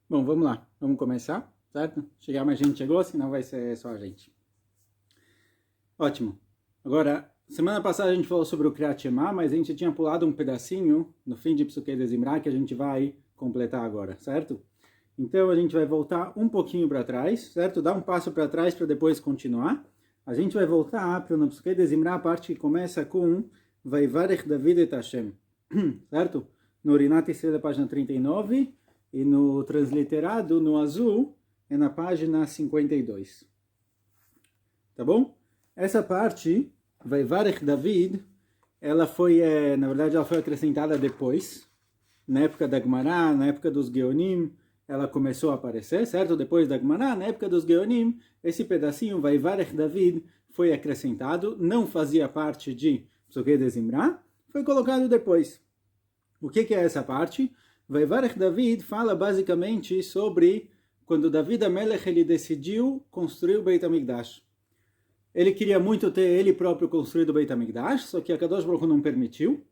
Bom, vamos lá. Vamos começar, certo? Chegar mais gente chegou, senão vai ser só a gente. Ótimo. Agora, semana passada a gente falou sobre o Kriyat Shema, mas a gente tinha pulado um pedacinho no fim de Psukei de Zimra que a gente vai completar agora, certo? Então a gente vai voltar um pouquinho para trás, certo? Dar um passo para trás para depois continuar. A gente vai voltar para o Psukei de Zimra, a parte que começa com Vaivarech David et Hashem, certo? No Rinat Israel, página 39, e no transliterado, no azul, é na página 52. Tá bom? Essa parte, Vaivarech David, ela foi, na verdade, ela foi acrescentada depois, na época da Gemara, na época dos Geonim, ela começou a aparecer, certo? Depois da Gemara, na época dos Geonim, esse pedacinho, Vaivarech David, foi acrescentado, não fazia parte de Psukei de Zimra, foi colocado depois. O que é essa parte? Vaivarech David fala basicamente sobre quando David Amelech ele decidiu construir o Beit HaMikdash. Ele queria muito ter ele próprio construído o Beit HaMikdash, só que a Kadosh Baruch Hu não permitiu.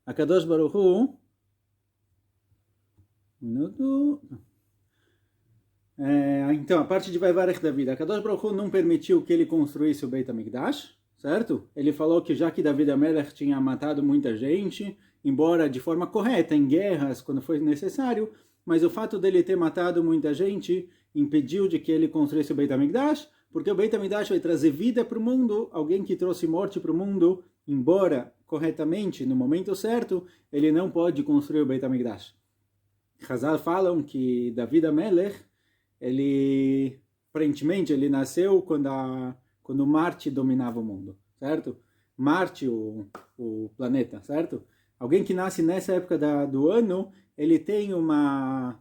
A Kadosh Baruch Hu... então, a parte de Vaivarech David. A Kadosh Baruch Hu não permitiu que ele construísse o Beit HaMikdash, certo? Ele falou que já que David Amelech tinha matado muita gente, embora de forma correta, em guerras, quando foi necessário, mas o fato dele ter matado muita gente impediu de que ele construísse o Beit HaMikdash, porque o Beit HaMikdash vai trazer vida para o mundo, alguém que trouxe morte para o mundo, embora corretamente, no momento certo, ele não pode construir o Beit HaMikdash. Chazal falam que David Amelech, ele, aparentemente, ele nasceu quando Marte dominava o mundo, certo? Marte, o planeta, certo? Alguém que nasce nessa época do ano, ele tem uma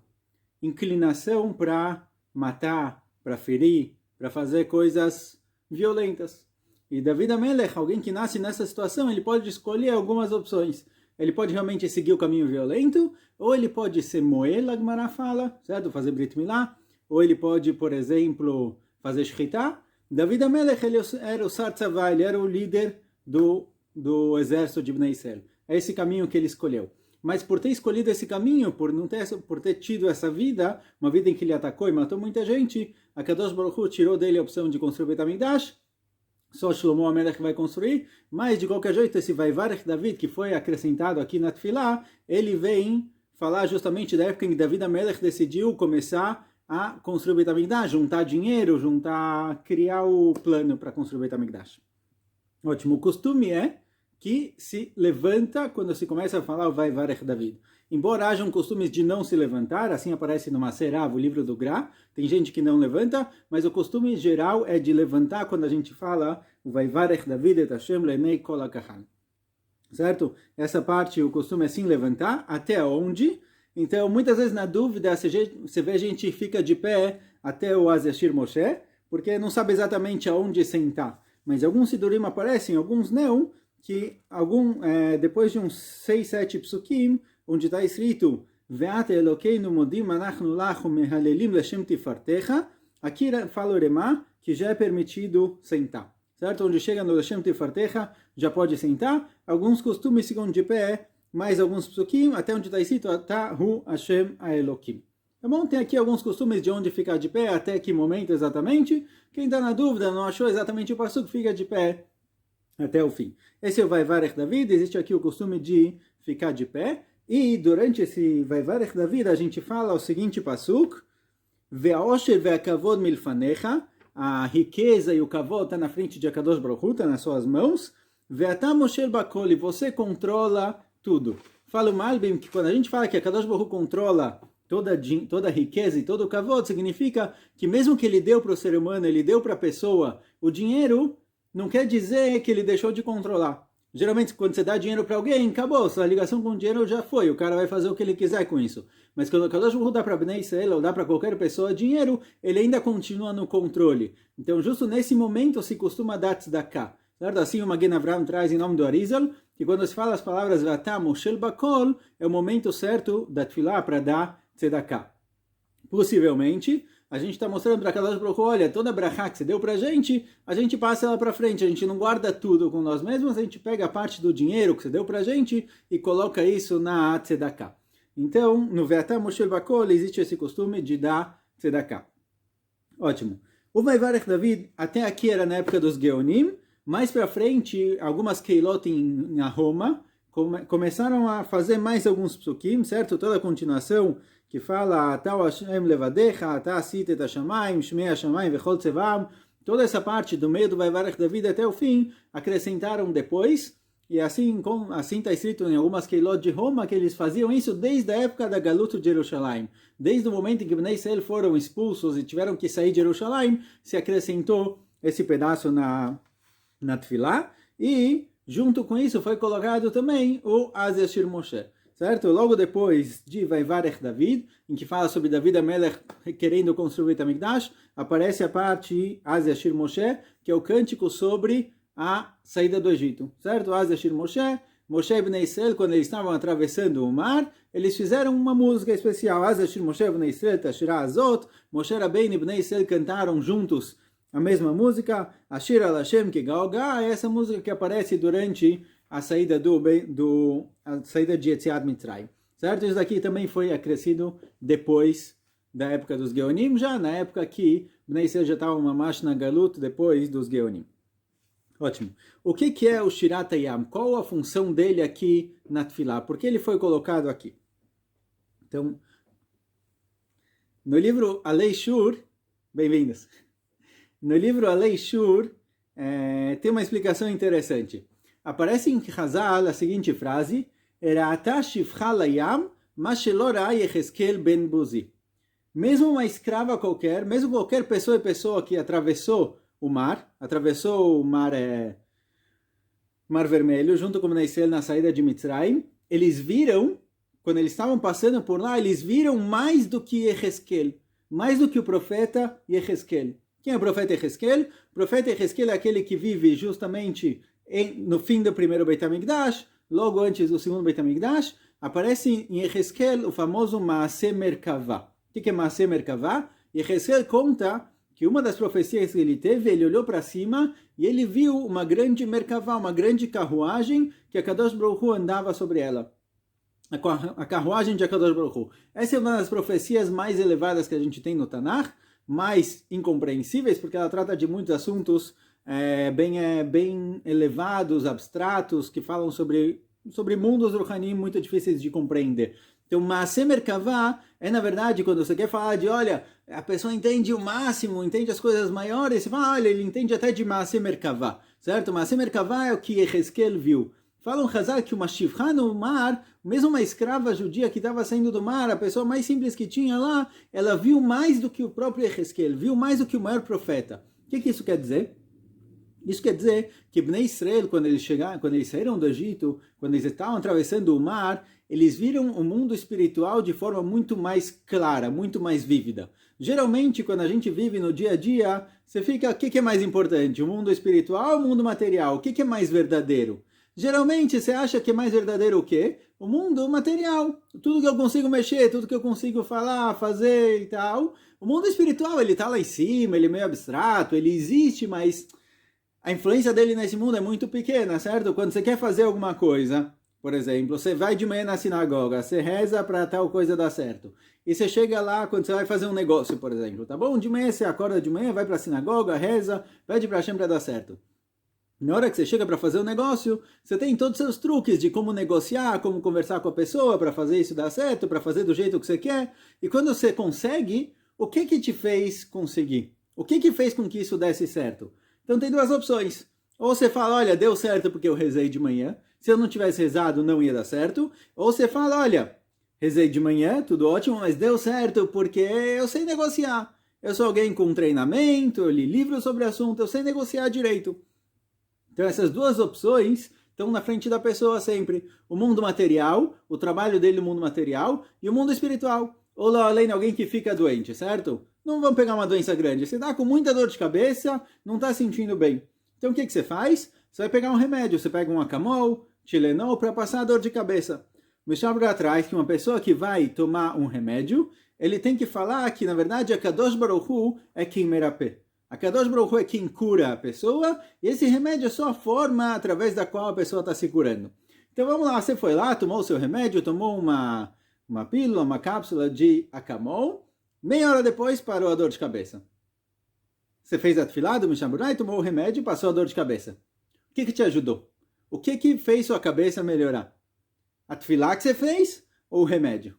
inclinação para matar, para ferir, para fazer coisas violentas. E David Amelech, alguém que nasce nessa situação, ele pode escolher algumas opções. Ele pode realmente seguir o caminho violento, ou ele pode ser Moel, a Gemara fala, certo? Fazer Brit Milá, ou ele pode, por exemplo, fazer Shchita. David Amelech, ele era o Sar Tzavá, ele era o líder do exército de Bnei Israel. É esse caminho que ele escolheu. Mas por ter escolhido esse caminho, por ter tido essa vida, uma vida em que ele atacou e matou muita gente, a Kadosh Baruch Hu tirou dele a opção de construir o Beit HaMikdash, só Shlomo HaMelech vai construir, mas de qualquer jeito esse Vaivarech David, que foi acrescentado aqui na Tfilá, ele vem falar justamente da época em que David HaMelech decidiu começar a construir o Beit HaMikdash, juntar dinheiro, criar o plano para construir o Beit HaMikdash. Ótimo, o costume é que se levanta quando se começa a falar o Vaivarech David. Embora hajam costumes de não se levantar, assim aparece no Maserav, o livro do Gra, tem gente que não levanta, mas o costume geral é de levantar quando a gente fala o Vaivarech David et Hashem lenei kol hakahan. Certo? Essa parte, o costume é sim levantar, até onde? Então, muitas vezes na dúvida, você vê a gente fica de pé até o Azeshir Moshe, porque não sabe exatamente aonde sentar. Mas alguns sidurim aparecem, alguns não, que depois de uns 6, 7 psukim, onde está escrito Ve'at Elokeinu modim anachnu lach umehalelim leshem tifartecha, aqui fala o Remá que já é permitido sentar, certo? Onde chega no leshem tifartecha, já pode sentar. Alguns costumes ficam de pé, mais alguns psukim, até onde está escrito Atahu Hashem Aelokim. Tá bom? Tem aqui alguns costumes de onde ficar de pé, até que momento exatamente. Quem está na dúvida, não achou exatamente o passuco, fica de pé até o fim. Esse é o Vaivarech David, existe aqui o costume de ficar de pé, e durante esse Vaivarech David a gente fala o seguinte pasuk, Ve'osher ve'akavod milfanecha, a riqueza e o kavod está na frente de Akadosh Baruch Hu, está nas suas mãos, Ve'atam mosher bakol, e você controla tudo. Fala o Malbim que quando a gente fala que Akadosh Baruch Hu controla toda a riqueza e todo o kavod, significa que mesmo que ele deu para o ser humano, ele deu para a pessoa, o dinheiro não quer dizer que ele deixou de controlar. Geralmente, quando você dá dinheiro para alguém, acabou, a ligação com o dinheiro já foi, o cara vai fazer o que ele quiser com isso. Mas quando o Kadosh Baruch Hu dá para Bnei Israel ou dá para qualquer pessoa dinheiro, ele ainda continua no controle. Então, justo nesse momento se costuma dar tzedakah. Certo? Assim o Magen Avraham traz em nome do Arizal, que quando se fala as palavras Vatam Moshel Bakol, é o momento certo da Tfilah para dar tzedakah. Possivelmente, a gente está mostrando para Kadosh Baruch Hu, olha, toda a brachá que você deu para a gente passa ela para frente, a gente não guarda tudo com nós mesmos, a gente pega a parte do dinheiro que você deu para a gente e coloca isso na tzedakah. Então, no Ve'ata Moshel Bakol existe esse costume de dar tzedakah. Ótimo. O Vaivarech David, até aqui era na época dos Geonim, mais para frente, algumas Keilot em Roma começaram a fazer mais alguns psukim, certo? Toda a continuação que fala Atau Hashem levadecha, Ata asit et hashamayim, shmei hashamayim vechol tzevam, toda essa parte do meio do Vaivarech David até o fim, acrescentaram depois, e assim está escrito em algumas Keilot de Roma, que eles faziam isso desde a época da Galut de Jerusalém. Desde o momento em que Bnei Israel foram expulsos e tiveram que sair de Jerusalém, se acrescentou esse pedaço na Tfilá, e junto com isso foi colocado também o Az Yashir Moshe, certo? Logo depois de Vaivarech David, em que fala sobre David Amelech querendo construir o Beit HaMikdash, aparece a parte Az Yashir Moshe, que é o cântico sobre a saída do Egito, certo? Az Yashir Moshe, Moshe e Bnei Israel, quando eles estavam atravessando o mar, eles fizeram uma música especial, Az Yashir Moshe Bnei Israel, Tashira Azot, Moshe Rabbeinu e Bnei Israel cantaram juntos a mesma música, Ashir al Hashem que Gaogá, é essa música que aparece durante a saída a saída de Yetziat Mitzrayim, certo? Isso daqui também foi acrescido depois da época dos Geonim, já na época que Bnei Israel já estava mamash na Galut, depois dos Geonim. Ótimo. O que é o Shirat Hayam? Qual a função dele aqui na Tfilá? Por que ele foi colocado aqui? Então, no livro Alei Shur, bem-vindos. No livro Alei Shur, tem uma explicação interessante. Aparece em Chazal a seguinte frase, Era'ata shivcha layam, ma shelo ra'a Yechezkel ben Buzi. Mesmo uma escrava qualquer, mesmo qualquer pessoa que atravessou o mar Mar Vermelho, junto com Bnei Israel na saída de Mitzrayim, eles viram, quando eles estavam passando por lá, eles viram mais do que Yechezkel, mais do que o profeta Yechezkel. Quem é o profeta Yechezkel? O profeta Yechezkel é aquele que vive justamente no fim do primeiro Beit HaMikdash, logo antes do segundo Beit HaMikdash, aparece em Yechezkel o famoso Maaseh Merkavah. O que é Maaseh Merkavah? Yechezkel conta que uma das profecias que ele teve, ele olhou para cima e ele viu uma grande Merkavah, uma grande carruagem que a Kadosh Baruch Hu andava sobre ela. A carruagem de Kadosh Baruch Hu. Essa é uma das profecias mais elevadas que a gente tem no Tanakh, mais incompreensíveis, porque ela trata de muitos assuntos bem elevados, abstratos, que falam sobre mundos ruhanim muito difíceis de compreender. Então, Maaseh Merkavah é, na verdade, quando você quer falar de, olha, a pessoa entende o máximo, entende as coisas maiores, você fala, olha, ele entende até de Maaseh Merkavah, certo? Maaseh Merkavah é o que Yechezkel viu. Falam Hazal que uma shivcha no mar, mesmo uma escrava judia que estava saindo do mar, a pessoa mais simples que tinha lá, ela viu mais do que o próprio Yechezkel, viu mais do que o maior profeta. O que isso quer dizer? Isso quer dizer que Bnei Israel, quando eles saíram do Egito, quando eles estavam atravessando o mar, eles viram o mundo espiritual de forma muito mais clara, muito mais vívida. Geralmente, quando a gente vive no dia a dia, você fica, o que é mais importante? O mundo espiritual ou o mundo material? O que é mais verdadeiro? Geralmente, você acha que é mais verdadeiro o quê? O mundo material. Tudo que eu consigo mexer, tudo que eu consigo falar, fazer e tal. O mundo espiritual, ele está lá em cima, ele é meio abstrato, ele existe, mas a influência dele nesse mundo é muito pequena, certo? Quando você quer fazer alguma coisa, por exemplo, você vai de manhã na sinagoga, você reza para tal coisa dar certo. E você chega lá quando você vai fazer um negócio, por exemplo, tá bom? De manhã você acorda de manhã, vai para a sinagoga, reza, pede para Hashem para dar certo. Na hora que você chega para fazer o negócio, você tem todos os seus truques de como negociar, como conversar com a pessoa para fazer isso dar certo, para fazer do jeito que você quer. E quando você consegue, o que te fez conseguir? O que fez com que isso desse certo? Então tem duas opções. Ou você fala, olha, deu certo porque eu rezei de manhã. Se eu não tivesse rezado, não ia dar certo. Ou você fala, olha, rezei de manhã, tudo ótimo, mas deu certo porque eu sei negociar. Eu sou alguém com treinamento, eu li livros sobre o assunto, eu sei negociar direito. Então essas duas opções estão na frente da pessoa sempre. O mundo material, o trabalho dele no mundo material, e o mundo espiritual. Ou lá além de alguém que fica doente, certo? Não vamos pegar uma doença grande. Você está com muita dor de cabeça, não está sentindo bem. Então o que você faz? Você vai pegar um remédio. Você pega um Acamol, Tilenol, para passar a dor de cabeça. Me chama para trás que uma pessoa que vai tomar um remédio, ele tem que falar que, na verdade, a Kadosh Baruch Hu é quem merapé. A Kadosh Baruch Hu é quem cura a pessoa, e esse remédio é só a forma através da qual a pessoa está se curando. Então vamos lá, você foi lá, tomou o seu remédio, tomou uma pílula, uma cápsula de Acamol, meia hora depois parou a dor de cabeça. Você fez a tefilá do Mishamurai, tomou o remédio e passou a dor de cabeça. O que te ajudou? O que fez sua cabeça melhorar? A tefilá que você fez ou o remédio?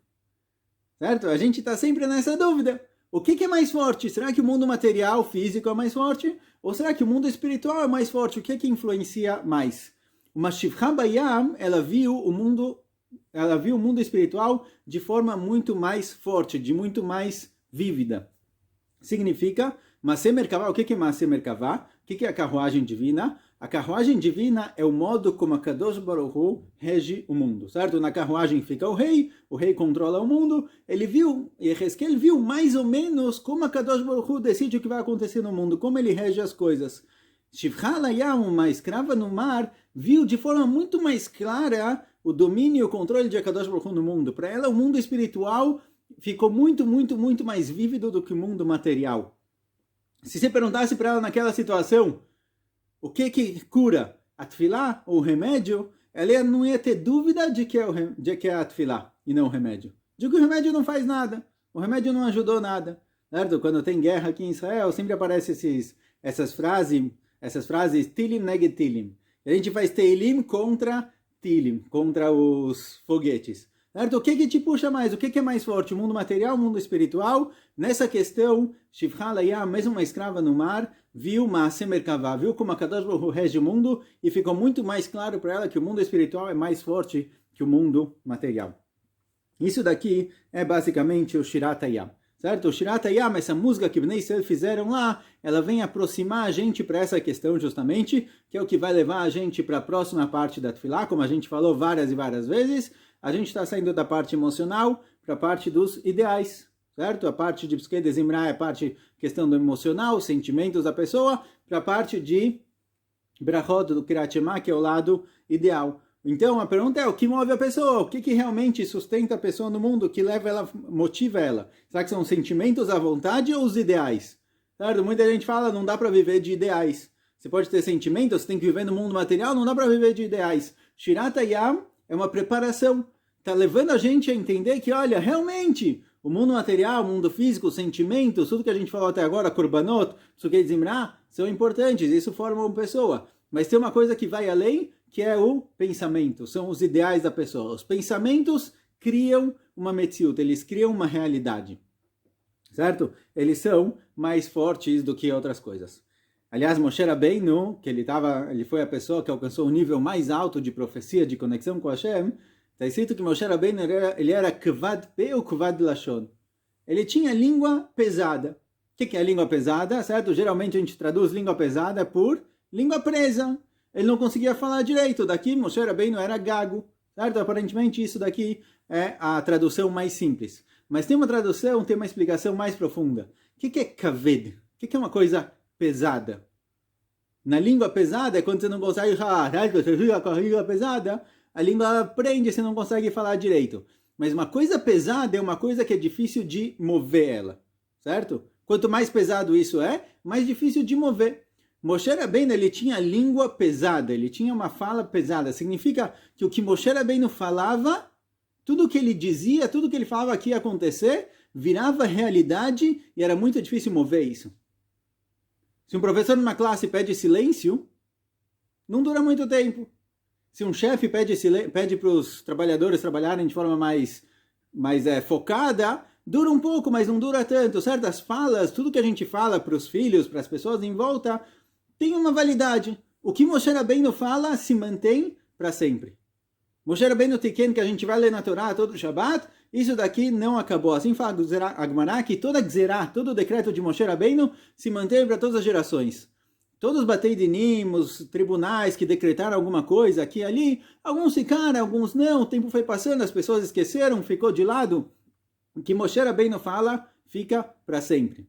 Certo? A gente está sempre nessa dúvida. O que é mais forte? Será que o mundo material, físico é mais forte? Ou será que o mundo espiritual é mais forte? O que influencia mais? Uma Shivcha Bayam, ela viu o mundo espiritual de forma muito mais forte, de muito mais vívida. Significa, Maseh Merkavah, o que é Maseh Merkavah? O que é a carruagem divina? A carruagem divina é o modo como a Kadosh Baruch Hu rege o mundo, certo? Na carruagem fica o rei controla o mundo. Ele viu mais ou menos como a Kadosh Baruch Hu decide o que vai acontecer no mundo, como ele rege as coisas. Shivcha Layam, uma escrava no mar, viu de forma muito mais clara o domínio e o controle de Kadosh Baruch Hu no mundo. Para ela, o mundo espiritual ficou muito, muito, muito mais vívido do que o mundo material. Se você perguntasse para ela naquela situação, o que cura? A tefilá ou o remédio? Ela não ia ter dúvida de que é a tefilá e não o remédio. De que o remédio não faz nada. O remédio não ajudou nada. Certo? Quando tem guerra aqui em Israel, sempre aparecem essas frases Tilim neg Tilim. A gente faz Teilim contra Tilim, contra os foguetes. Certo? O que te puxa mais? O que é mais forte? O mundo material, o mundo espiritual? Nessa questão, Shivcha Layam, mesmo uma escrava no mar, viu Maseh Merkavah, viu como a Kadosh Baruch Hu rege o mundo e ficou muito mais claro para ela que o mundo espiritual é mais forte que o mundo material. Isso daqui é basicamente o Shirat Hayam. Certo? O Shirat Hayam, essa música que Bnei Israel fizeram lá, ela vem aproximar a gente para essa questão justamente, que é o que vai levar a gente para a próxima parte da Tefilá, como a gente falou várias e várias vezes. A gente está saindo da parte emocional para a parte dos ideais, certo? A parte de Pskei de Zimra é a parte questão do emocional, sentimentos da pessoa, para a parte de Brachot do Kriyat Shema, que é o lado ideal. Então a pergunta é, o que move a pessoa? O que realmente sustenta a pessoa no mundo? O que leva ela, motiva ela? Será que são os sentimentos, a vontade ou os ideais? Certo? Muita gente fala, não dá para viver de ideais. Você pode ter sentimentos, você tem que viver no mundo material, não dá para viver de ideais. Shirat Hayam é uma preparação. Está levando a gente a entender que, olha, realmente, o mundo material, o mundo físico, os sentimentos, tudo que a gente falou até agora, Korbanot, Psukei Zimra, são importantes, isso forma uma pessoa. Mas tem uma coisa que vai além, que é o pensamento, são os ideais da pessoa. Os pensamentos criam uma metziut, eles criam uma realidade, certo? Eles são mais fortes do que outras coisas. Aliás, Moshe Rabbeinu, que ele foi a pessoa que alcançou o nível mais alto de profecia, de conexão com Hashem, está escrito que Moshe Rabbeinu ele era kvad pe ou kvad lashon. Ele tinha língua pesada. O que é a língua pesada? Certo? Geralmente a gente traduz língua pesada por língua presa. Ele não conseguia falar direito. Daqui Moshe Rabbeinu era gago. Certo? Aparentemente isso daqui é a tradução mais simples. Mas tem uma tradução, tem uma explicação mais profunda. O que é kaved? O que é uma coisa pesada? Na língua pesada é quando você não consegue falar. Você fica com a língua pesada, a língua prende e você não consegue falar direito. Mas uma coisa pesada é uma coisa que é difícil de mover ela. Certo? Quanto mais pesado isso é, mais difícil de mover. Moshe Rabbeinu, ele tinha língua pesada, ele tinha uma fala pesada. Significa que o que Moshe Rabbeinu falava, tudo que ele dizia, tudo que ele falava que ia acontecer, virava realidade e era muito difícil mover isso. Se um professor numa classe pede silêncio, não dura muito tempo. Se um chefe pede para os trabalhadores trabalharem de forma mais focada, dura um pouco, mas não dura tanto. Certas falas, tudo que a gente fala para os filhos, para as pessoas em volta, tem uma validade. O que Moshe Rabbeinu fala se mantém para sempre. Moshe Rabbeinu Tiken, que a gente vai ler na Torá todo Shabbat, isso daqui não acabou. Assim fala a Gemara que toda Gzerá, todo o decreto de Moshe Rabbeinu se manteve para todas as gerações. Todos os Batei Dinim, os tribunais que decretaram alguma coisa aqui e ali, alguns ficaram, alguns não, o tempo foi passando, as pessoas esqueceram, ficou de lado. O que Moshe Rabbeinu fala fica para sempre.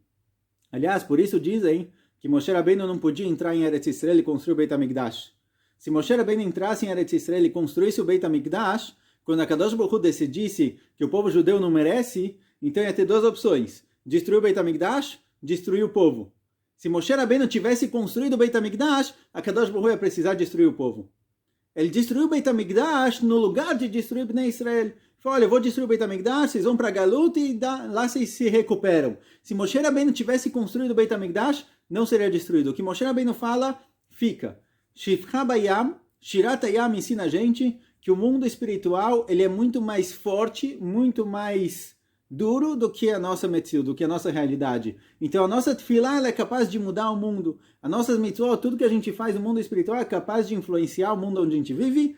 Aliás, por isso dizem que Moshe Rabbeinu não podia entrar em Eretz Israel e construir o Beit HaMikdash. Se Moshe Rabbeinu entrasse em Eretz Israel e construísse o Beit HaMikdash, quando a Kadosh Baruch Hu decidisse que o povo judeu não merece, então ia ter duas opções: destruir o Beit HaMikdash, destruir o povo. Se Moshe Rabbeinu tivesse construído o Beit HaMikdash, a Kadosh Baruch Hu ia precisar destruir o povo. Ele destruiu o Beit HaMikdash no lugar de destruir Bnei Israel. falou, olha, eu vou destruir o Beit HaMikdash, vocês vão para Galut e lá vocês se recuperam. Se Moshe Rabbeinu tivesse construído o Beit HaMikdash, não seria destruído. O que Moshe Rabbeinu fala, fica. Shifcha Bayam, Shirat Hayam ensina a gente que o mundo espiritual ele é muito mais forte, muito mais duro do que a nossa mitzvah, do que a nossa realidade. Então a nossa tefilá ela é capaz de mudar o mundo. A nossa mitzvah, tudo que a gente faz no mundo espiritual é capaz de influenciar o mundo onde a gente vive.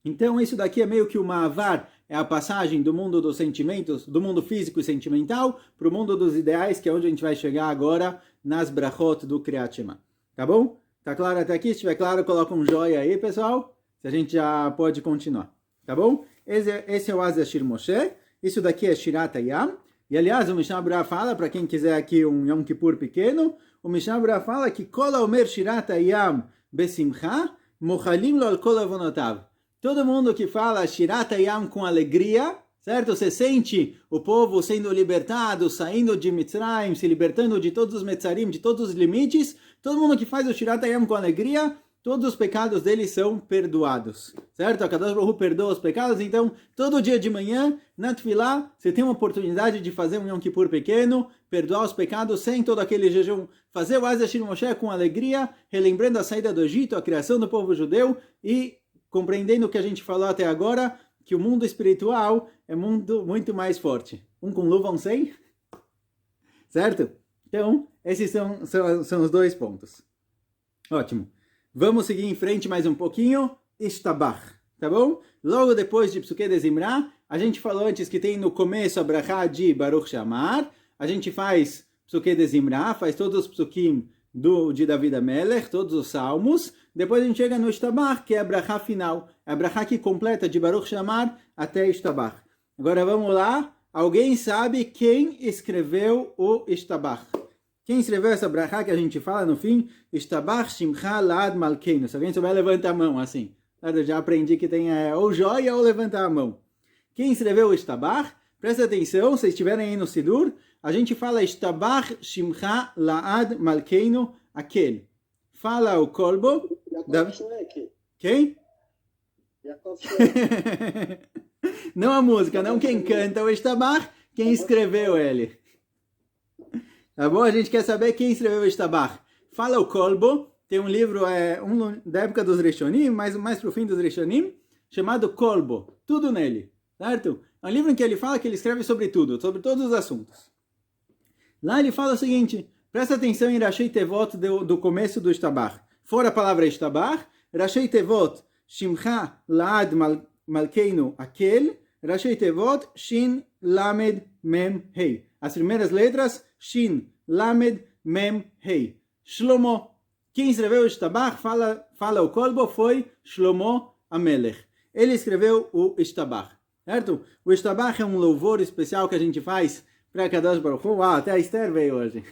Então isso daqui é meio que uma avar, é a passagem do mundo dos sentimentos, do mundo físico e sentimental, para o mundo dos ideais, que é onde a gente vai chegar agora nas brachot do Kriyat Shema. Tá bom? Tá claro até aqui? Se estiver claro, coloca um joinha aí, pessoal. Se a gente já pode continuar. Tá bom? Esse é o Az Yashir Moshe. Isso daqui é Shirat Hayam. E aliás, o Mishnah Berurah fala, para quem quiser aqui um Yom Kippur pequeno, o Mishnah Berurah fala que Kol Omer Shirat Hayam Besimcha, Mochalim Lo Al Kol Avonotav. Todo mundo que fala Shirat Hayam com alegria, certo? Você sente o povo sendo libertado, saindo de Mitzrayim, se libertando de todos os Metzarim, de todos os limites. Todo mundo que faz o Shirat Hayam com alegria, todos os pecados deles são perdoados, certo? A Kadosh Baruch Hu perdoa os pecados, então todo dia de manhã, na Tefilá, você tem uma oportunidade de fazer um Yom Kippur pequeno, perdoar os pecados sem todo aquele jejum, fazer o Az Yashir Moshe com alegria, relembrando a saída do Egito, a criação do povo judeu e compreendendo o que a gente falou até agora, que o mundo espiritual é muito mais forte. Um com luva, um sem? Certo? Então, esses são os dois pontos. Ótimo. Vamos seguir em frente mais um pouquinho. Ishtabach, tá bom? Logo depois de Psukei de Zimra, a gente falou antes que tem no começo a brachá de Baruch Shamar. A gente faz Psukei de Zimra, faz todos os psukim de David HaMelech, todos os salmos. Depois a gente chega no Ishtabach, que é a brachá final. É a brachá que completa de Baruch Shamar até Ishtabach. Agora vamos lá. Alguém sabe quem escreveu o Ishtabach? Quem escreveu essa brachá que a gente fala no fim? Ishtabach Shimcha La'ad Malkeinu. Se alguém souber, levanta a mão assim. Eu já aprendi que tem ou joia ou levantar a mão. Quem escreveu o Ishtabach? Presta atenção, se estiverem aí no Sidur, a gente fala Ishtabach Shimcha La'ad Malkeinu aquele. Fala o Kolbo. Quem? Não a música, não quem canta o Ishtabach, quem escreveu ele. Tá bom? A gente quer saber quem escreveu o Ishtabach. Fala o Kolbo, tem um livro da época dos Rishonim, mais para o fim dos Rishonim, chamado Kolbo, tudo nele, certo? É um livro em que ele fala que ele escreve sobre tudo, sobre todos os assuntos. Lá ele fala o seguinte, presta atenção em Rashei Tevot do começo do Ishtabach. Fora a palavra Ishtabach, Rashei Tevot, Shimcha La'ad Malkeinu Akel, Rashei Tevot, Shin Lamed Mem Hei. As primeiras letras, Shin Lamed Mem Hei. Shlomo. Quem escreveu o Ishtabach, fala o Kolbo, foi Shlomo Amelech. Ele escreveu o Ishtabach, certo? O Ishtabach é um louvor especial que a gente faz para Kadosh Baruch Hu. Até a Esther veio hoje.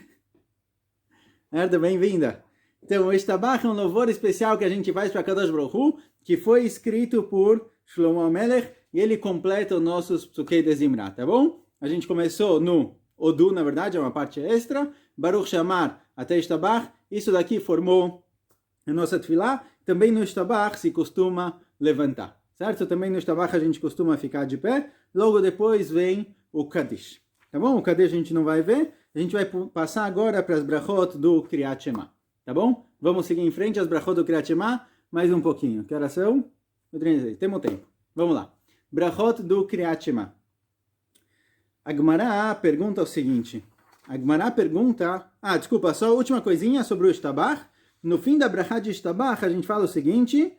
Certo? Bem-vinda. Então, o Ishtabach é um louvor especial que a gente faz para Kadosh Baruch Hu, que foi escrito por Shlomo Amelech, e ele completa os nossos Psukei de Zimra, tá bom? A gente começou no Odu, na verdade, é uma parte extra, Baruch Shamar até Ishtabach, isso daqui formou a nossa tefilá. Também no Ishtabach se costuma levantar, certo? Também no Ishtabach a gente costuma ficar de pé, logo depois vem o Kaddish, tá bom? O Kaddish a gente não vai ver, a gente vai passar agora para as brachot do Kriyat Shema, tá bom? Vamos seguir em frente às brachot do Kriyat Shema, mais um pouquinho. Que horas são? Temos tempo. Vamos lá. Brachot do Kriyat Shema. A Gemara pergunta o seguinte. A Gemara pergunta... desculpa, só a última coisinha sobre o Ishtabach. No fim da brachá de Ishtabach, a gente fala o seguinte.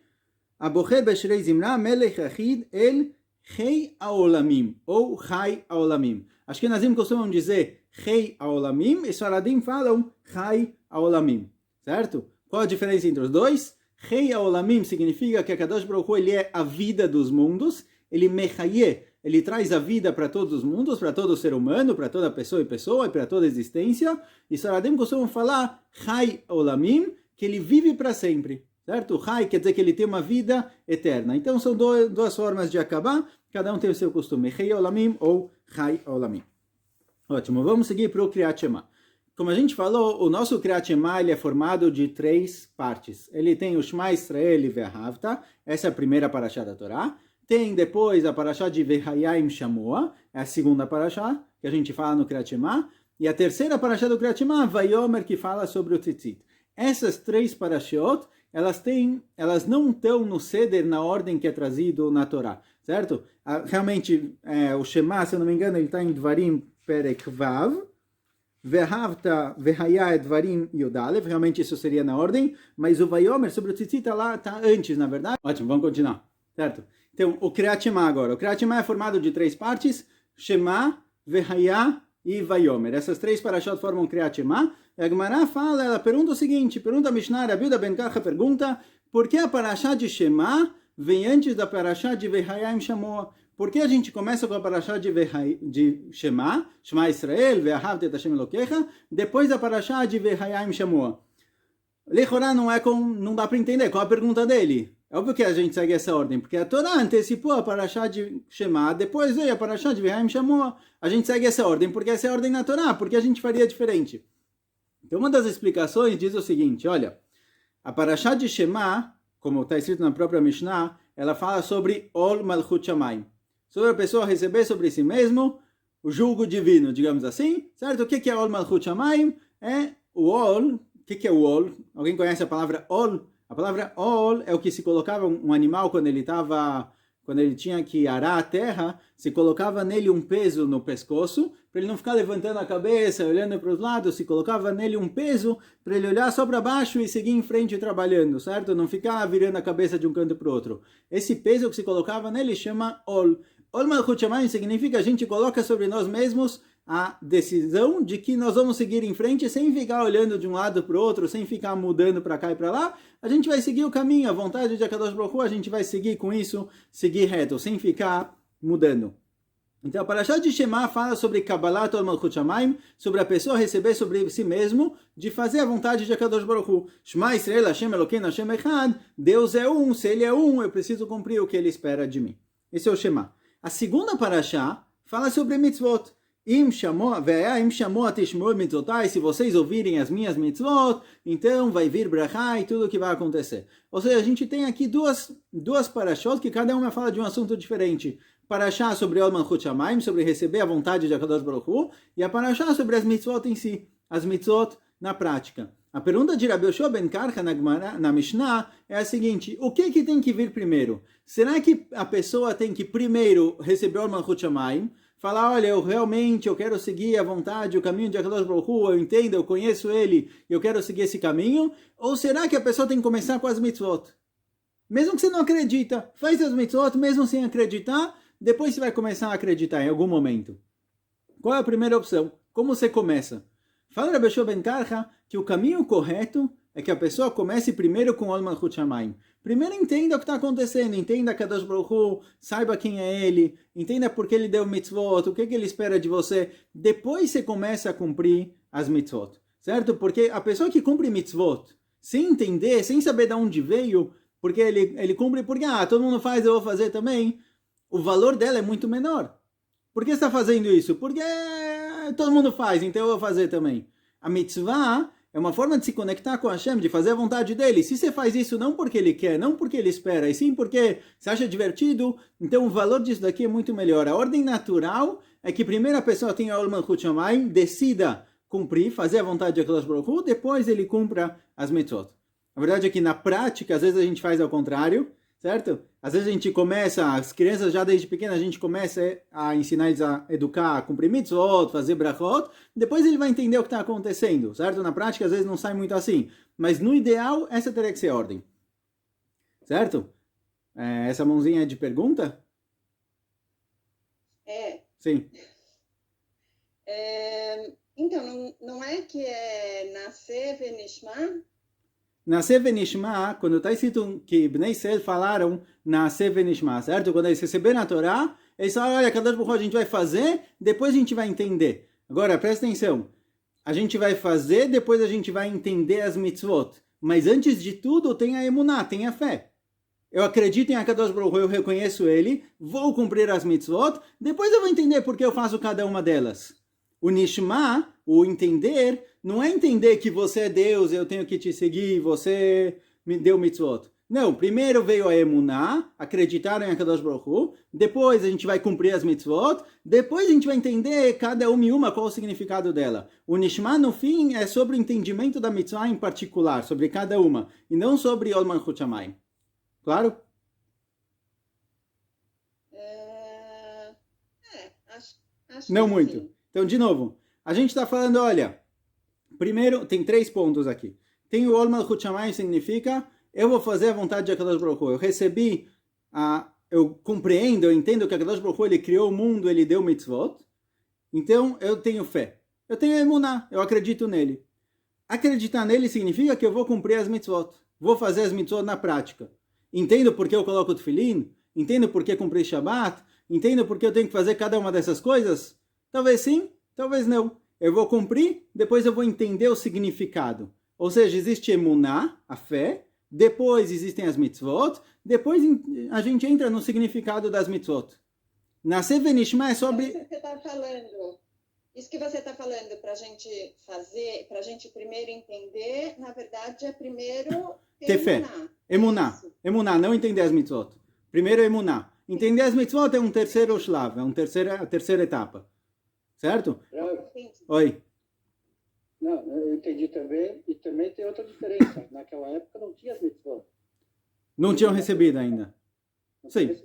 Abocher Beshrei Zimra Melech Achid El Chei Aolamim. Ou Chai Aolamim. Acho que Nazim costumam dizer Chei Aolamim e Sfaradim falam Chai Aolamim. Certo? Qual a diferença entre os dois? Chei Aolamim significa que a Kadosh Baruch Hu, ele é a vida dos mundos. Ele mechaye, ele traz a vida para todos os mundos, para todo ser humano, para toda pessoa e para toda existência. E Sfaradim costumam falar Chai Olamim, que ele vive para sempre, certo? Chai quer dizer que ele tem uma vida eterna. Então são duas formas de acabar, cada um tem o seu costume, Chei Olamim ou Chai Olamim. Ótimo, vamos seguir para o Kriyat Shema. Como a gente falou, o nosso Kriyat Shema ele é formado de 3 partes. Ele tem o Shema Israel e Ve'ahavta, essa é a primeira parashá da Torá. Tem depois a parashá de Vehayim Shamoa, é a segunda parashá, que a gente fala no Kriyat Shema, e a terceira parashá do Kriyat Shema, Vayomer, que fala sobre o Tzitzit. Essas três parashot, elas não estão no Seder, na ordem que é trazido na Torá, certo? Realmente, o Shema, se eu não me engano, ele está em Dvarim Perek Vav, Vehavta Vehaya Dvarim Yudalev, realmente isso seria na ordem, mas o Vayomer sobre o Tzitzit está antes, na verdade. Ótimo, vamos continuar, certo? Então, o Kriyat Shema agora. O Kriyat Shema é formado de três partes, Shema, Vehaya e Vayomer. Essas três parashot formam Kriyat Shema. E a Gemara fala, ela pergunta o seguinte, pergunta a Mishnah, Rabi Yehuda ben Karcha pergunta, por que a parashá de Shema vem antes da parashá de Vehayim Shamoa? Por que a gente começa com a parashá de Shema, Shema Israel, Ve'ahavta et Hashem Elokecha, depois da parashá de Vehayim Shamoa? Lechorá não dá para entender. Qual a pergunta dele? É óbvio que a gente segue essa ordem, porque a Torá antecipou a parashá de Shema, depois veio a parashá de Vehayim Shamoa. A gente segue essa ordem, porque essa é a ordem na Torá, porque a gente faria diferente. Então, uma das explicações diz o seguinte, olha, a parashá de Shema, como está escrito na própria Mishnah, ela fala sobre Ol Malchut Shamayim, sobre a pessoa receber sobre si mesmo o julgo divino, digamos assim, certo? O que é Ol Malchut Shamayim? É o Ol. O que é o Ol? Alguém conhece a palavra Ol? A palavra Ol é o que se colocava um animal quando ele tinha que arar a terra, se colocava nele um peso no pescoço, para ele não ficar levantando a cabeça, olhando para os lados, se colocava nele um peso para ele olhar só para baixo e seguir em frente trabalhando, certo? Não ficar virando a cabeça de um canto para o outro. Esse peso que se colocava nele chama Ol. Ol Malchut Shamayim significa a gente coloca sobre nós mesmos a decisão de que nós vamos seguir em frente sem ficar olhando de um lado para o outro, sem ficar mudando para cá e para lá. A gente vai seguir o caminho, a vontade de Akadosh Baruch Hu, a gente vai seguir com isso, seguir reto, sem ficar mudando. Então a parashá de Shema fala sobre Kabbalat Ol Malchut Shamayim, sobre a pessoa receber sobre si mesmo, de fazer a vontade de Akadosh Baruch Hu. Shema Israel, Hashem Elokeinu, Hashem Echad, Deus é um, se Ele é um, eu preciso cumprir o que Ele espera de mim. Esse é o Shema. A segunda parashá fala sobre mitzvot. Se vocês ouvirem as minhas mitzvot, então vai vir brachá e tudo o que vai acontecer. Ou seja, a gente tem aqui duas parashot que cada uma fala de um assunto diferente. Parashá sobre Ol Malchut Shamayim, sobre receber a vontade de Akadosh Baruch Hu, e a parashá sobre as mitzvot em si, as mitzvot na prática. A pergunta de Rabi Yehoshua ben Karcha na Mishnah é a seguinte, o que tem que vir primeiro? Será que a pessoa tem que primeiro receber Ol Malchut Shamayim, falar, olha, eu quero seguir a vontade, o caminho de Akadosh Baruch Hu, eu entendo, eu conheço ele, eu quero seguir esse caminho? Ou será que a pessoa tem que começar com as mitzvot? Mesmo que você não acredita, faz as mitzvot, mesmo sem acreditar, depois você vai começar a acreditar em algum momento. Qual é a primeira opção? Como você começa? Fala Rabi Yehoshua ben Karcha que o caminho correto é que a pessoa comece primeiro com Ol Malchut Shamayim. Primeiro entenda o que está acontecendo, entenda Kadosh Baruch Hu, saiba quem é ele, entenda por que ele deu mitzvot, o que ele espera de você. Depois você começa a cumprir as mitzvot, certo? Porque a pessoa que cumpre mitzvot, sem entender, sem saber de onde veio, porque ele cumpre porque, todo mundo faz, eu vou fazer também, o valor dela é muito menor. Por que você está fazendo isso? Porque todo mundo faz, então eu vou fazer também. A mitzvah é uma forma de se conectar com Hashem, de fazer a vontade dele. Se você faz isso não porque ele quer, não porque ele espera, e sim porque você acha divertido, então o valor disso daqui é muito melhor. A ordem natural é que primeiro a pessoa tenha Ol Malchut Shamayim, decida cumprir, fazer a vontade de Akadosh Baruch Hu, depois ele cumpra as mitzvot. A verdade é que na prática, às vezes a gente faz ao contrário, certo? Às vezes a gente começa, as crianças já desde pequena, a gente começa a ensinar eles a educar, a cumprir mitzvot, fazer brachot, depois ele vai entender o que está acontecendo, certo? Na prática, às vezes não sai muito assim, mas no ideal, essa teria que ser a ordem, certo? Essa mãozinha é de pergunta? É. Sim. Então, não é que é nascer venishma? Nascer venishma, quando está escrito que Bnei Israel falaram nascer venishma, certo? Quando eles receberam a Torá, eles falaram, olha, Kadosh Baruch Hu a gente vai fazer, depois a gente vai entender. Agora, presta atenção, a gente vai fazer, depois a gente vai entender as mitzvot. Mas antes de tudo, tem a emuná, tem a fé. Eu acredito em Akadosh Baruch Hu, eu reconheço ele, vou cumprir as mitzvot, depois eu vou entender por que eu faço cada uma delas. O nishma, o entender, não é entender que você é Deus, eu tenho que te seguir, você me deu mitzvot. Não, primeiro veio a emuná, acreditaram em Akadosh Baruch Hu, depois a gente vai cumprir as mitzvot, depois a gente vai entender cada uma e uma qual o significado dela. O Nishma, no fim, é sobre o entendimento da mitzvah em particular, sobre cada uma, e não sobre Ol Malchut Shamayim. Claro? Acho Não que muito. sim. Então, de novo, a gente está falando, olha, primeiro, tem 3 pontos aqui. Tem o Ol Malchut Shamayim, significa, eu vou fazer a vontade de Akadosh Baruch Hu. Eu recebi, eu compreendo, eu entendo que Akadosh Baruch Hu, ele criou o mundo, ele deu mitzvot, então eu tenho fé. Eu tenho emuná, eu acredito nele. Acreditar nele significa que eu vou cumprir as mitzvot. Vou fazer as mitzvot na prática. Entendo por que eu coloco o tefilim? Entendo por que cumprir Shabbat? Entendo por que eu tenho que fazer cada uma dessas coisas? Talvez sim, talvez não. Eu vou cumprir, depois eu vou entender o significado. Ou seja, existe emuná, a fé, depois existem as mitzvot, depois a gente entra no significado das mitzvot. Nascer Venishma é sobre... Isso que você está falando para a gente fazer, para a gente primeiro entender, na verdade é primeiro ter fé. Emuná. Emuná, não entender as mitzvot. Primeiro emuná. Entender as mitzvot é um terceiro shlav, é a terceira etapa. Certo? Oi. Não, eu entendi também, e também tem outra diferença. Naquela época não tinha as mitzvot. Não tinham recebido ainda. Sim.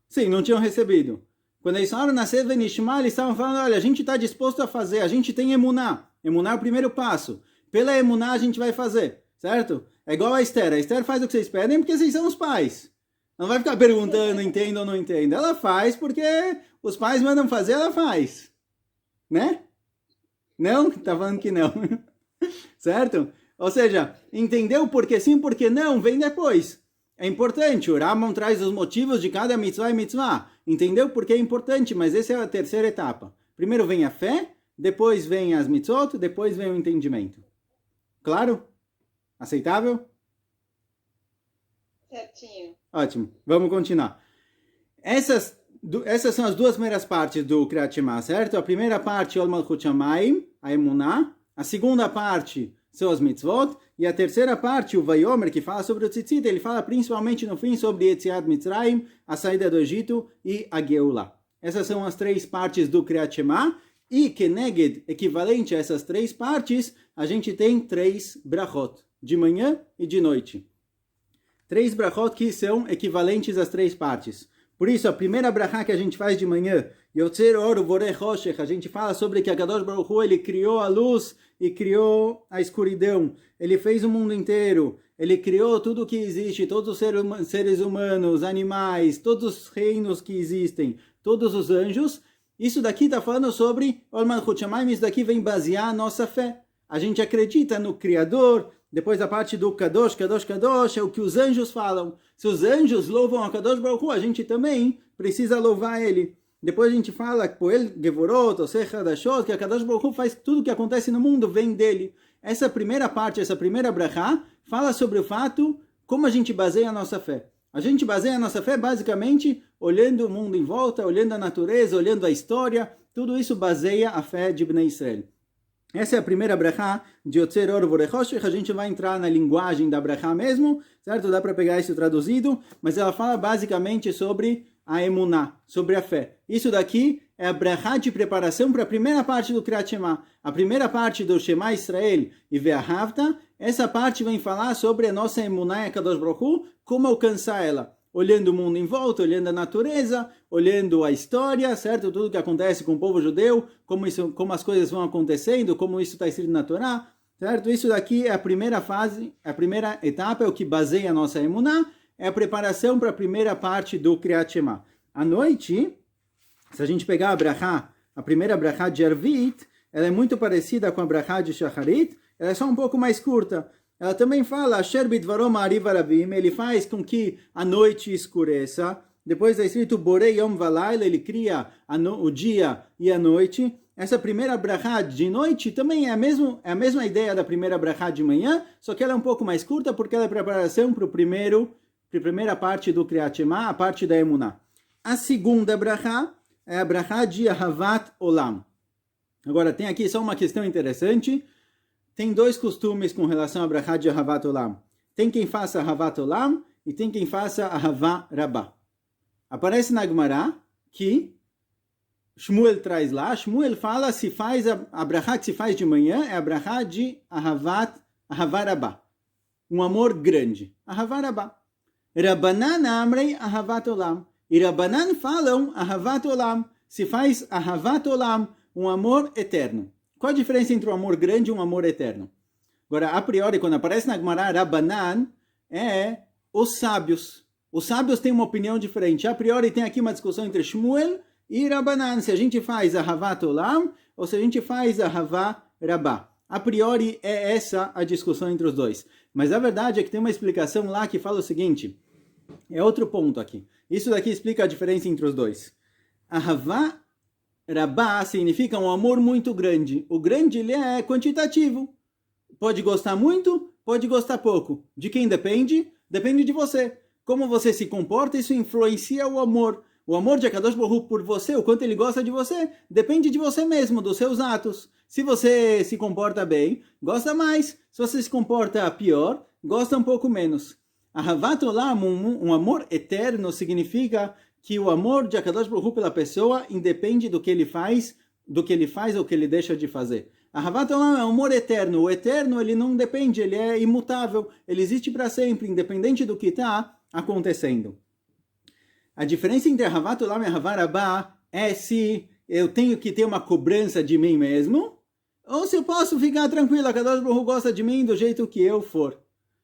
Sim, não tinham recebido. Quando eles falaram nascer Venishma, eles estavam falando, olha, a gente está disposto a fazer, a gente tem emuná. Emuná é o primeiro passo. Pela emuná a gente vai fazer, certo? É igual a Esther. A Esther faz o que vocês pedem porque vocês são os pais. Não vai ficar perguntando, entendo ou não entendo. Ela faz porque os pais mandam fazer, ela faz. Né? Não? Tá falando que não. Certo? Ou seja, entendeu porque sim, porque não, vem depois. É importante, o Rambam traz os motivos de cada mitzvah e mitzvah. Entendeu porque é importante, mas essa é a terceira etapa. Primeiro vem a fé, depois vem as mitzvot, depois vem o entendimento. Claro? Aceitável? Certinho. Ótimo, vamos continuar. Essas são as duas primeiras partes do Kriyat Shema, certo? A primeira parte, Ol Malchut Shamayim, a emuná. A segunda parte são as mitzvot. E a terceira parte, o Vayomer, que fala sobre o tzitzit, ele fala principalmente no fim sobre Yetziat Mitzrayim, a saída do Egito e a Geulah. Essas são as 3 partes do Kriyat Shema. E Keneged, equivalente a essas 3 partes, a gente tem 3 brachot, de manhã e de noite. 3 brachot que são equivalentes às 3 partes. Por isso, a primeira brachá que a gente faz de manhã, Yotzer Or Uvorech Roshech, a gente fala sobre que a Kadosh Baruch Hu, ele criou a luz e criou a escuridão. Ele fez o mundo inteiro. Ele criou tudo o que existe, todos os seres humanos, animais, todos os reinos que existem, todos os anjos. Isso daqui está falando sobre Ol Malchut Shamayim, isso daqui vem basear a nossa fé. A gente acredita no Criador. Depois a parte do Kadosh, Kadosh, Kadosh, é o que os anjos falam. Se os anjos louvam a Kadosh Baruch Hu, a gente também precisa louvar ele. Depois a gente fala que Poel Gevorot, Osech Hadashot, que a Kadosh Baruch Hu faz tudo que acontece no mundo, vem dele. Essa primeira parte, essa primeira brachá, fala sobre o fato como a gente baseia a nossa fé. A gente baseia a nossa fé basicamente olhando o mundo em volta, olhando a natureza, olhando a história. Tudo isso baseia a fé de Bnei Israel. Essa é a primeira brachá de Yotzer Or Uvorech Roshech. A gente vai entrar na linguagem da brachá mesmo, certo? Dá para pegar isso traduzido, mas ela fala basicamente sobre a emuná, sobre a fé. Isso daqui é a brachá de preparação para a primeira parte do Kriyat Shema. A primeira parte do Shema Israel e Ve'ahavta, essa parte vem falar sobre a nossa emuná e a Kadosh Baruch Hu, como alcançar ela. Olhando o mundo em volta, olhando a natureza, olhando a história, certo? Tudo que acontece com o povo judeu, como as coisas vão acontecendo, como isso está escrito na Torá, certo? Isso daqui é a primeira fase, a primeira etapa, é o que baseia a nossa emuná, é a preparação para a primeira parte do Kriyat Shema. À noite, se a gente pegar a brachá, a primeira brachá de Arvit, ela é muito parecida com a brachá de Shacharit, ela é só um pouco mais curta. Ela também fala, Asher bidvarom ha'ariv haravim, ele faz com que a noite escureça. Depois está escrito, Borei yom v'alayla, ele cria o dia e a noite. Essa primeira brachá de noite também é a mesma ideia da primeira brachá de manhã, só que ela é um pouco mais curta porque ela é preparação para a primeira parte do Kriyat Shema, a parte da emuná. A segunda brachá é a brachá de Ahavat Olam. Agora, tem aqui só uma questão interessante. Tem 2 costumes com relação a brachá de Ahavat Olam. tem quem faça Ahavat Olam e tem quem faça Ahavá Rabá. Aparece na Gemara que Shmuel traz lá, Shmuel fala se faz a brachá que se faz de manhã é a brachá de Ahavá Rabá. Um amor grande. Ahavá Rabá. Rabanan amrei Ahavat Olam. E Rabanan falam Ahavat Olam. Se faz Ahavat Olam, um amor eterno. Qual a diferença entre um amor grande e um amor eterno? Agora, a priori, quando aparece na Gemara Rabanan, é os sábios. Os sábios têm uma opinião diferente. A priori, tem aqui uma discussão entre Shmuel e Rabanan. Se a gente faz Ahavat Olam ou se a gente faz Ahavá Rabá. A priori, é essa a discussão entre os dois. Mas a verdade é que tem uma explicação lá que fala o seguinte. É outro ponto aqui. Isso daqui explica a diferença entre os dois. Ahavá Rabá significa um amor muito grande. O grande, ele é quantitativo. Pode gostar muito, pode gostar pouco. De quem depende? Depende de você. Como você se comporta, isso influencia o amor. O amor de Akadosh Baruch Hu por você, o quanto ele gosta de você, depende de você mesmo, dos seus atos. Se você se comporta bem, gosta mais. Se você se comporta pior, gosta um pouco menos. Ahavat Olam, um amor eterno, significa que o amor de Akadosh Baruch Hu pela pessoa independe do que ele faz ou que ele deixa de fazer. Ahavat Olam é um amor eterno. O eterno, ele não depende, ele é imutável. Ele existe para sempre, independente do que está acontecendo. A diferença entre Ahavat Olam e Ahavá Rabá é se eu tenho que ter uma cobrança de mim mesmo, ou se eu posso ficar tranquilo, a Kadosh Baruch Hu gosta de mim do jeito que eu for.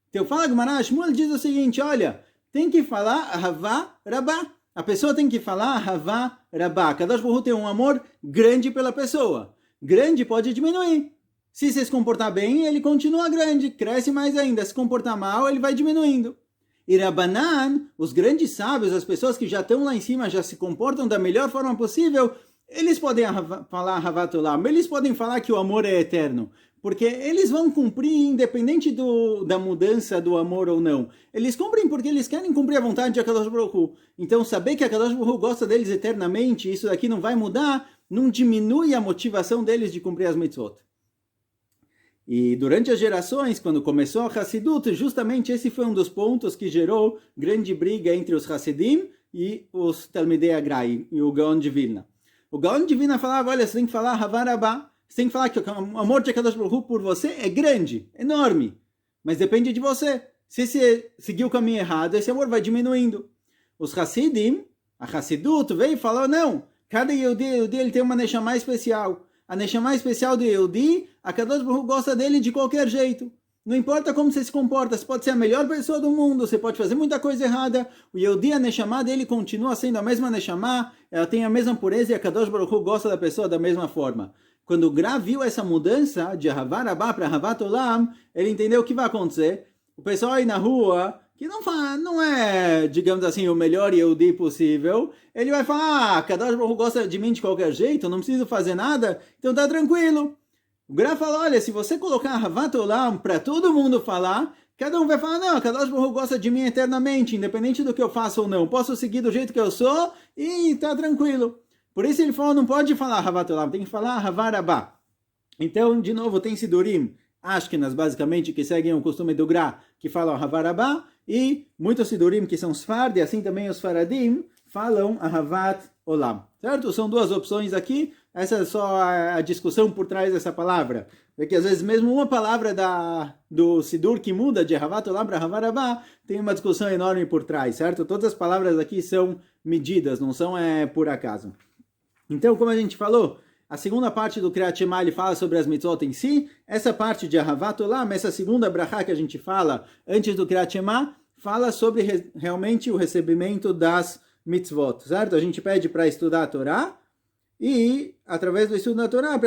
Então fala Gemara, Shmuel diz o seguinte, olha, tem que falar Ahavá Rabá. A pessoa tem que falar Ahavá Rabá. Kadosh Baruch Hu tem um amor grande pela pessoa. Grande pode diminuir. Se se comportar bem, ele continua grande, cresce mais ainda. Se comportar mal, ele vai diminuindo. E Rabanan, os grandes sábios, as pessoas que já estão lá em cima, já se comportam da melhor forma possível, eles podem falar Ahavat Olam, eles podem falar que o amor é eterno, porque eles vão cumprir independente da mudança do amor ou não. Eles cumprem porque eles querem cumprir a vontade de Akadosh Baruch Hu. Então, saber que Akadosh Baruch Hu gosta deles eternamente, isso daqui não vai mudar, não diminui a motivação deles de cumprir as mitzvot. E durante as gerações, quando começou a Hassidut, justamente esse foi um dos pontos que gerou grande briga entre os Hassidim e os Talmidei Agrai, e o Gaon de Vilna. O Gaon de Vilna falava, olha, você tem que falar Ahavá Rabá, você tem que falar que o amor de Akadosh Baruch Hu por você é grande, enorme, mas depende de você. Se você seguir o caminho errado, esse amor vai diminuindo. Os Hassidim, a Hassidut, veio e falou, não, cada Yehudi ele tem uma neshama especial. A neshama especial do Yehudi, a Kadosh Baruch Hu gosta dele de qualquer jeito. Não importa como você se comporta, você pode ser a melhor pessoa do mundo, você pode fazer muita coisa errada. O Yehudi, a neshama dele continua sendo a mesma neshama, ela tem a mesma pureza e a Kadosh Baruch Hu gosta da pessoa da mesma forma. Quando o Gra viu essa mudança de Ahavá Rabá para Ahavat Olam, ele entendeu o que vai acontecer. O pessoal aí na rua, que não é, digamos assim, o melhor Yehudi possível, ele vai falar, Kadosh Baruch Hu gosta de mim de qualquer jeito, não preciso fazer nada, então tá tranquilo. O Gra fala, olha, se você colocar Ahavat Olam para todo mundo falar, cada um vai falar, não, Kadosh Baruch Hu gosta de mim eternamente, independente do que eu faça ou não, posso seguir do jeito que eu sou e tá tranquilo. Por isso ele falou, não pode falar Ahavat Olam, tem que falar Ahavá Rabá. Então, de novo, tem Sidurim, Ashkenaz, basicamente, que seguem o costume do Gra, que falam Ahavá Rabá, e muitos Sidurim que são Sfard, e assim também os Faradim, falam Ahavat Olam. Certo? São duas opções aqui, essa é só a discussão por trás dessa palavra. É que às vezes mesmo uma palavra do Sidur que muda de Ahavat Olam para Ahavá Rabá, tem uma discussão enorme por trás, certo? Todas as palavras aqui são medidas, não são por acaso. Então, como a gente falou, a segunda parte do Kriyat Shema, ele fala sobre as mitzvot em si. Essa parte de Ahavat Olam, essa segunda brachá que a gente fala antes do Kriyat Shema, fala sobre realmente o recebimento das mitzvot, certo? A gente pede para estudar a Torá e, através do estudo da Torá,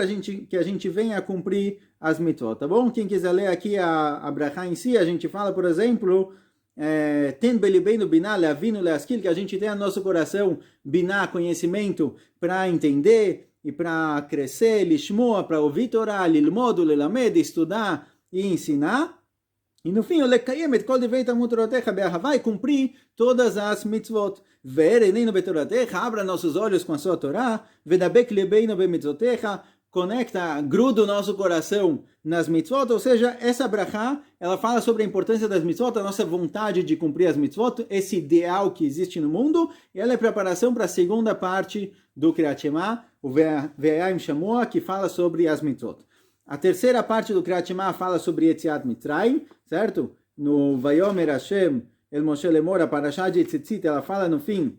que a gente venha a cumprir as mitzvot, tá bom? Quem quiser ler aqui a brachá em si, a gente fala, por exemplo, Ten belibeinu biná leavinu leaskil, que a gente tenha no nosso coração biná, conhecimento, para entender e para crescer, lishmoa, para ouvir Torá, lilmod, lelamed, estudar e ensinar. E no fim, o lekayem et kol divrei talmud Toratecha be'ahavá, e cumprir todas as mitzvot. Ver eneinu betoratecha, abra nossos olhos com a sua Torá, vedabek lebeinu bemitzvotecha, conecta, gruda o nosso coração nas mitzvot, ou seja, essa brachá, ela fala sobre a importância das mitzvot, a nossa vontade de cumprir as mitzvot, esse ideal que existe no mundo, e ela é preparação para a segunda parte do Kriyat Shema, o Ve'ayim Shamoa, que fala sobre as mitzvot. A terceira parte do Kriyat Shema fala sobre Yetziat Mitzrayim, certo? No Vayomer Hashem El Moshe Lemor, a Parashá de Tzitzit, ela fala no fim,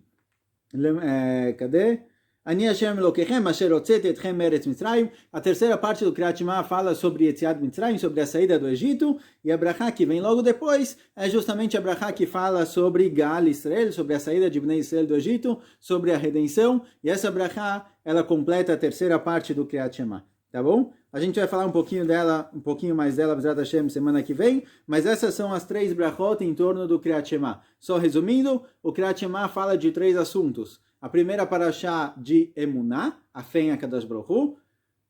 cadê? Ani Hashem Elokechem, Asher Hotzeti Etchem Meretz Mitzrayim. A terceira parte do Kriyat Shema fala sobre Yetziat Mitzrayim, sobre a saída do Egito, e a brachá que vem logo depois é justamente a brachá que fala sobre Gal Israel, sobre a saída de Bnei Israel do Egito, sobre a redenção, e essa brachá, ela completa a terceira parte do Kriyat Shema, tá bom? A gente vai falar um pouquinho mais dela, B'ezrat Hashem, semana que vem, mas essas são as 3 brachot em torno do Kriyat Shema. Só resumindo, o Kriyat Shema fala de 3 assuntos. A primeira parashá de Emuná, a fé em Akadosh Baruch Hu.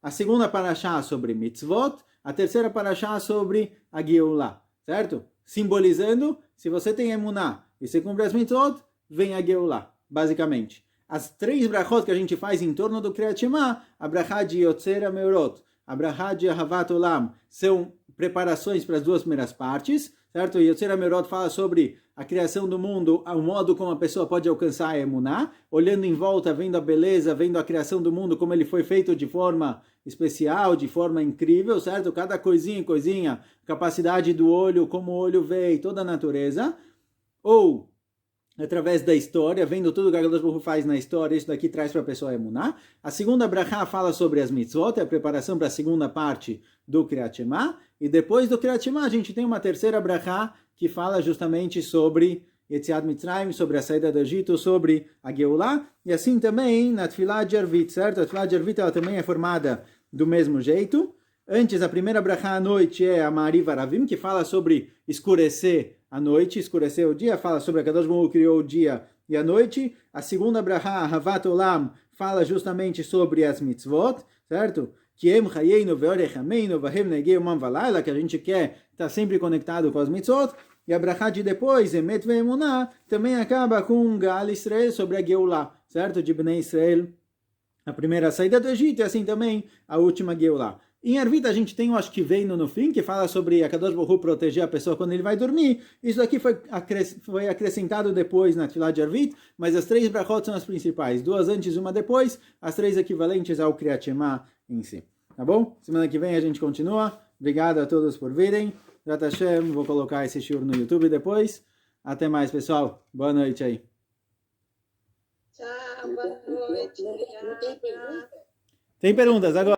A segunda parashá sobre mitzvot. A terceira parashá sobre a Geulah, certo? Simbolizando, se você tem Emuná e você cumpre as mitzvot, vem a Geulah, basicamente. As 3 brachot que a gente faz em torno do Kriyat Shema, a brachá de Yotzer HaMeorot, a brachá de Ahavat Olam, são preparações para as 2 primeiras partes, certo? Yotzer HaMeorot fala sobre a criação do mundo, o modo como a pessoa pode alcançar a emuná, olhando em volta, vendo a beleza, vendo a criação do mundo, como ele foi feito de forma especial, de forma incrível, certo? Cada coisinha, capacidade do olho, como o olho vê, toda a natureza. Ou através da história, vendo tudo que a Akadosh Baruch Hu faz na história, isso daqui traz para a pessoa a emuná. A segunda brachá fala sobre as mitzvot, é a preparação para a segunda parte do Kriyat Shema, e depois do Kriyat Shema a gente tem uma terceira brachá que fala justamente sobre Yetziat Mitzrayim, sobre a saída do Egito, sobre a Geulah, e assim também na Tfilah de Arvit, certo? A Tfilah de Arvit ela também é formada do mesmo jeito. Antes, a primeira brachá à noite é a Ma'ariv Aravim, que fala sobre escurecer a noite, escurecer o dia, fala sobre a Kadosh Baruch Hu criou o dia e a noite. A segunda brachá, Havat Olam, fala justamente sobre as mitzvot, certo? Que a gente quer estar sempre conectado com as mitzvot. E a brachá de depois, Emet Ve'emunah, também acaba com Gal Israel, sobre a Geulah, certo? De Bnei Israel, a primeira saída do Egito, e assim também a última Geulah. Em Arvit a gente tem o Ashkiveinu no fim, que fala sobre a Kadosh Baruch Hu proteger a pessoa quando ele vai dormir. Isso aqui foi acrescentado depois na Tfilah de Arvit, mas as 3 brachot são as principais. 2 antes e uma depois, as 3 equivalentes ao Kriyat Shema em si. Tá bom? Semana que vem a gente continua. Obrigado a todos por virem. B'ezrat Hashem, vou colocar esse shiur no YouTube depois. Até mais, pessoal. Boa noite aí. Tchau, boa noite. Não tem pergunta? Tem perguntas agora?